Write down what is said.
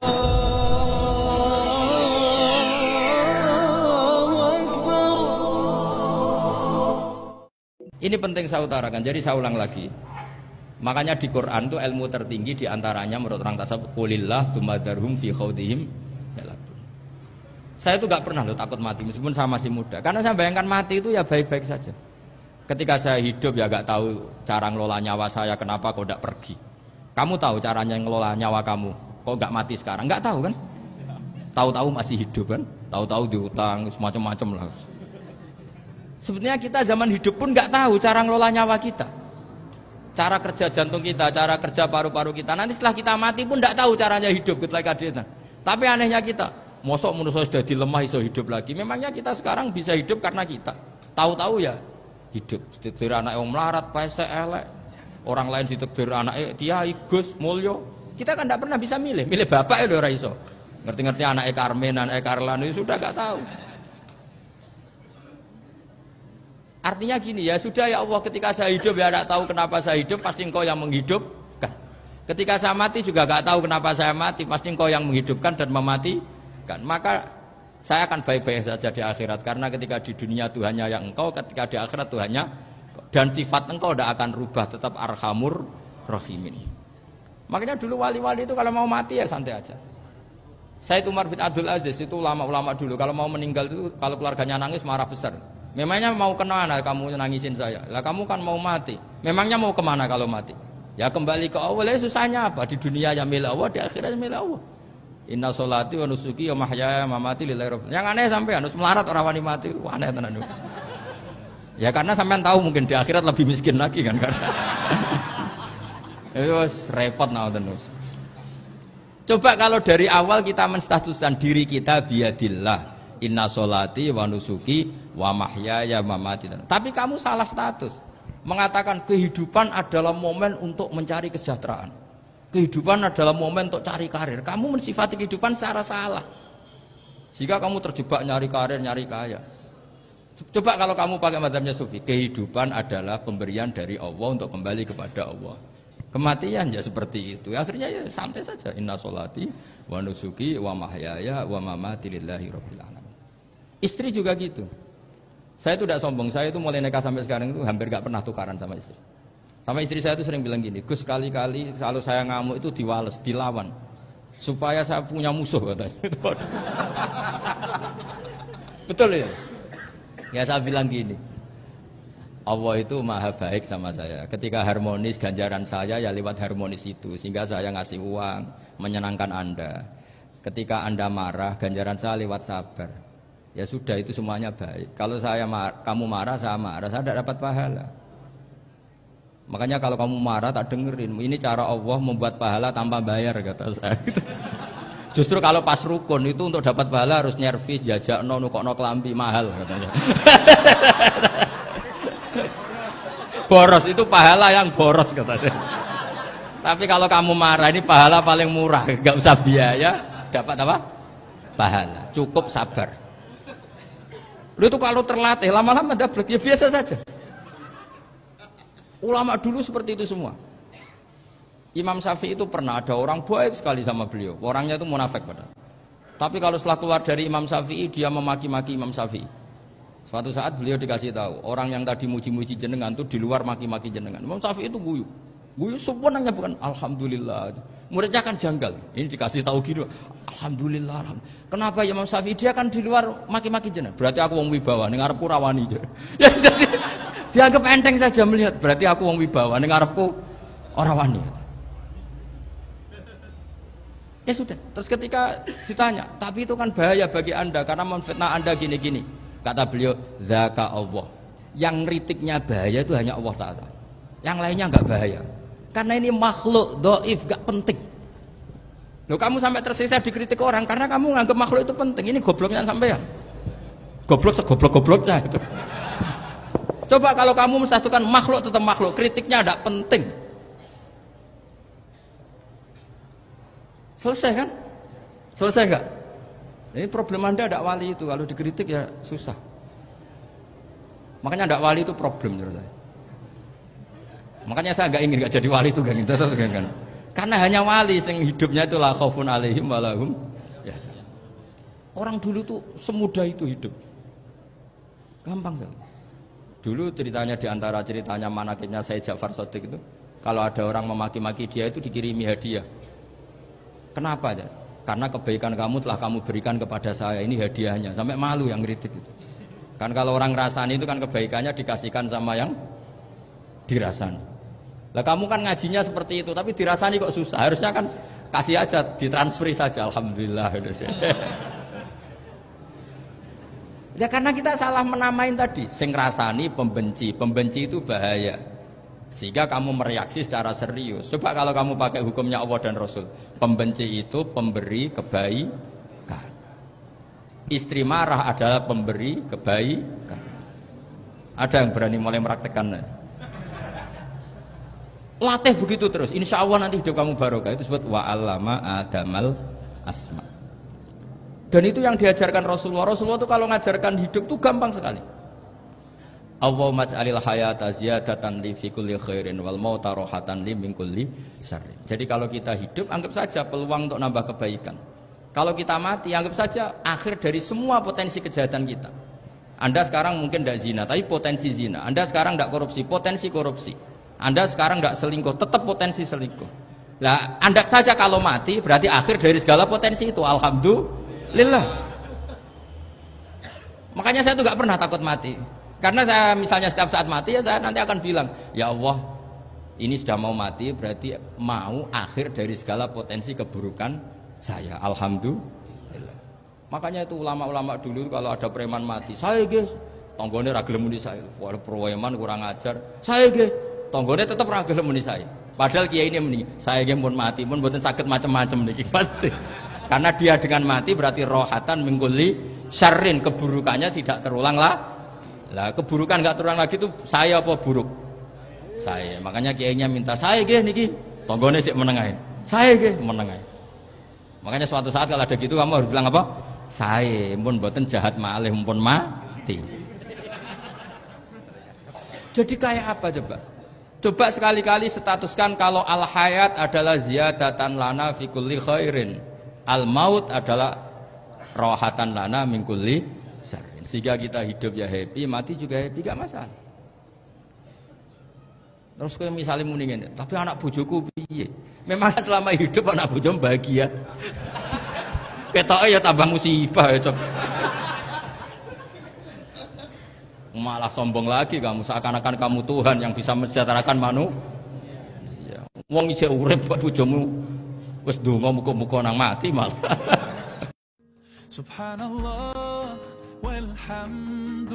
Ini penting saya utarakan, jadi saya ulang lagi. Makanya di Quran itu ilmu tertinggi diantaranya menurut orang tasawuf qulillah tsumma dzarhum fi khaudihim yalabun. Saya itu gak pernah loh takut mati meskipun saya masih muda, karena saya bayangkan mati itu ya baik-baik saja. Ketika saya hidup ya gak tahu cara ngelola nyawa saya, kenapa kok gak pergi. Kamu tahu caranya ngelola nyawa kamu, kok gak mati sekarang? Gak tahu kan? Tahu-tahu masih hidup kan? Tahu-tahu diutang semacam-macam lah. Sebetulnya kita zaman hidup pun nggak tahu cara ngelola nyawa kita, cara kerja jantung kita, cara kerja paru-paru kita. Nanti setelah kita mati pun nggak tahu caranya hidup ketika kita. Tapi anehnya kita, mosok manusia sudah dilemah iso hidup lagi. Memangnya kita sekarang bisa hidup karena kita tahu-tahu ya hidup. Ditekdir anak yang melarat, pese elek, orang lain ditekdir anak kiai Gus Mulyo. Kita kan nggak pernah bisa milih bapak ya ora iso. Ngerti-ngerti anak Karmen, anak Karlan itu sudah nggak tahu. Artinya gini, ya sudah ya Allah, ketika saya hidup ya tidak tahu kenapa saya hidup, pasti Engkau yang menghidupkan. Ketika saya mati juga gak tahu kenapa saya mati, pasti Engkau yang menghidupkan dan mematikan. Maka saya akan baik-baik saja di akhirat, karena ketika di dunia Tuhannya yang Engkau, ketika di akhirat Tuhannya, dan sifat Engkau tidak akan rubah, tetap Arhamur Rahimin. Makanya dulu wali-wali itu kalau mau mati ya santai aja. Said Umar bin Abdul Aziz itu ulama-ulama dulu, kalau mau meninggal itu kalau keluarganya nangis marah besar. Memangnya mau kemana kamu nangisin saya? Lah kamu kan mau mati. Memangnya mau kemana kalau mati? Ya kembali ke Allah. Susahnya apa? Di dunia ya milik Allah, di akhirat milik Allah. Inna sholati wa nusuki wa mahyaya wa mamati lillahi rabbil alamin. Yang aneh sampai harus melarat orang wani mati. Wah, aneh tenan. Ya karena sampean tahu mungkin di akhirat lebih miskin lagi kan. Itu repot terus. Coba kalau dari awal kita menstatuskan diri kita biadillah. Inna sholati wa nusuki wa mahyaya wa mamati. Tapi kamu salah status. Mengatakan kehidupan adalah momen untuk mencari kesejahteraan. Kehidupan adalah momen untuk cari karir. Kamu mensifati kehidupan secara salah. Jika kamu terjebak nyari karir, nyari kaya. Coba kalau kamu pakai mazhabnya Sufi, kehidupan adalah pemberian dari Allah untuk kembali kepada Allah. Kematian ya seperti itu. Akhirnya ya santai saja. Inna sholati wa nusuki wa mahyaya wa mamati lillahi rabbil alamin. Istri juga gitu. Saya itu tidak sombong, saya itu mulai nikah sampai sekarang itu hampir gak pernah tukaran sama istri. Sama istri saya itu sering bilang gini, Gus kali-kali kalau saya ngamuk itu diwales, dilawan. Supaya saya punya musuh katanya. Betul ya? Ya saya bilang gini, Allah itu maha baik sama saya. Ketika harmonis, ganjaran saya ya lewat harmonis itu. Sehingga saya ngasih uang, menyenangkan Anda. Ketika Anda marah, ganjaran saya lewat sabar. Ya sudah itu semuanya baik. Kalau kamu marah, saya tidak dapat pahala. Makanya kalau kamu marah tak dengerin. Ini cara Allah membuat pahala tanpa bayar kata saya. Justru kalau pas rukun itu untuk dapat pahala harus nyervis, jajak nukokno kelambi mahal katanya. Boros itu pahala yang boros katanya. Tapi kalau kamu marah ini pahala paling murah, nggak usah biaya, dapat apa? Pahala. Cukup sabar. Lu itu kalau terlatih lama-lama dapat ya biasa saja. Ulama dulu seperti itu semua. Imam Syafi'i itu pernah ada orang baik sekali sama beliau. Orangnya itu munafik padahal. Tapi kalau setelah keluar dari Imam Syafi'i dia memaki-maki Imam Syafi'i. Suatu saat beliau dikasih tahu orang yang tadi muji-muji jenengan itu di luar maki-maki jenengan. Imam Syafi'i itu guyu. Guyu sebenarnya bukan alhamdulillah. Muridnya kan janggal. Ini dikasih tahu gitu. Alhamdulillah. Kenapa Imam Syafi'i dia kan di luar maki-maki jenengan? Berarti aku wong wibawa ning ngarepku rawani. Ya jadi dianggap enteng saja melihat. Berarti aku wong wibawa ning ngarepku ora wani. Ya sudah. Terus ketika ditanya, tapi itu kan bahaya bagi Anda karena memfitnah Anda gini-gini. Kata beliau, zaka Allah. Yang kritiknya bahaya itu hanya Allah Ta'ala. Yang lainnya enggak bahaya. Karena ini makhluk dhaif, gak penting. Loh kamu sampai tersisa dikritik orang karena kamu nganggap makhluk itu penting. Ini gobloknya sampean. Goblok segoblok-gobloknya itu. Coba kalau kamu mensatukan makhluk tetap makhluk, kritiknya tidak penting. Selesai kan? Selesai enggak? Ini problem Anda tidak wali itu, kalau dikritik ya susah. Makanya tidak wali itu problem menurut saya. Makanya saya nggak ingin nggak jadi wali itu kan. Karena hanya wali yang hidupnya itu la khaufun alaihim walahum yahzanun. Orang dulu tuh semudah itu hidup. Gampang sekali. Dulu ceritanya di antara ceritanya manakibnya Sayyid Ja'far Shadiq itu, kalau ada orang memaki-maki dia itu dikirimi hadiah. Kenapa ya? Karena kebaikan kamu telah kamu berikan kepada saya, ini hadiahnya. Sampai malu yang kritik itu. Kan kalau orang rasani itu kan kebaikannya dikasihkan sama yang dirasani. Lah kamu kan ngajinya seperti itu, tapi dirasani kok susah. Harusnya kan kasih aja, ditransferi saja. Alhamdulillah. Ya karena kita salah menamain tadi. Sing rasani pembenci, pembenci itu bahaya. Sehingga kamu mereaksi secara serius. Coba kalau kamu pakai hukumnya Allah dan Rasul, pembenci itu pemberi kebaikan. Istri marah adalah pemberi kebaikan. Ada yang berani mulai meraktekan? Latih begitu terus. Insya Allah nanti hidup kamu barokah. Itu disebut wa'allama adamal asma. Dan itu yang diajarkan Rasulullah. Rasulullah itu kalau ngajarkan hidup itu gampang sekali. Allahumma ja'alil hayata ziyadatan li fi kulli khairin wal mauta rohatan li min kulli syarrin. Jadi kalau kita hidup anggap saja peluang untuk nambah kebaikan. Kalau kita mati anggap saja akhir dari semua potensi kejahatan kita. Anda sekarang mungkin tidak zina tapi potensi zina. Anda sekarang tidak korupsi, potensi korupsi. Anda sekarang tidak selingkuh, tetap potensi selingkuh. Lah, Anda saja kalau mati berarti akhir dari segala potensi itu. Alhamdulillah. Makanya saya tuh nggak pernah takut mati. Karena saya misalnya setiap saat mati ya saya nanti akan bilang, ya Allah, ini sudah mau mati berarti mau akhir dari segala potensi keburukan saya. Alhamdulillah. Makanya itu ulama-ulama dulu kalau ada preman mati, saya guys, tonggone ra gelem muni saya. Wah, preman kurang ajar. Saya guys, tonggone tetap ra gelem muni saya. Padahal kiai ini muni, saya guys pun mati pun mboten sakit macam-macam niki pasti. Karena dia dengan mati berarti rohatan mingkuli syarrin, keburukannya tidak terulang lah. Lah keburukan nggak terulang lagi itu saya apa buruk? Saya. Makanya kiainya minta saya nggih niki tonggone cek menengahin. Saya nggih menengahin. Makanya suatu saat kalau ada gitu kamu harus bilang apa? Saya pun mboten jahat malih pun mati. Jadi kayak apa coba? Coba sekali-kali statuskan kalau al hayat adalah ziyadatan lana fi kulli khairin. Al maut adalah rohatan lana min kulli syarrin. Sehingga kita hidup ya happy, mati juga happy, gak masalah. Terus kayak misalnya mendingin, tapi anak bojoku piye? Memang selama hidup anak bojo bahagia. Ketoknya ya tambah musibah ya, malah sombong lagi kamu, seakan-akan kamu Tuhan yang bisa mensejahterakan manusia. Wong isih urip buat bojomu wis ndonga muga-muga nang mati malah. Subhanallah walhamdulillah.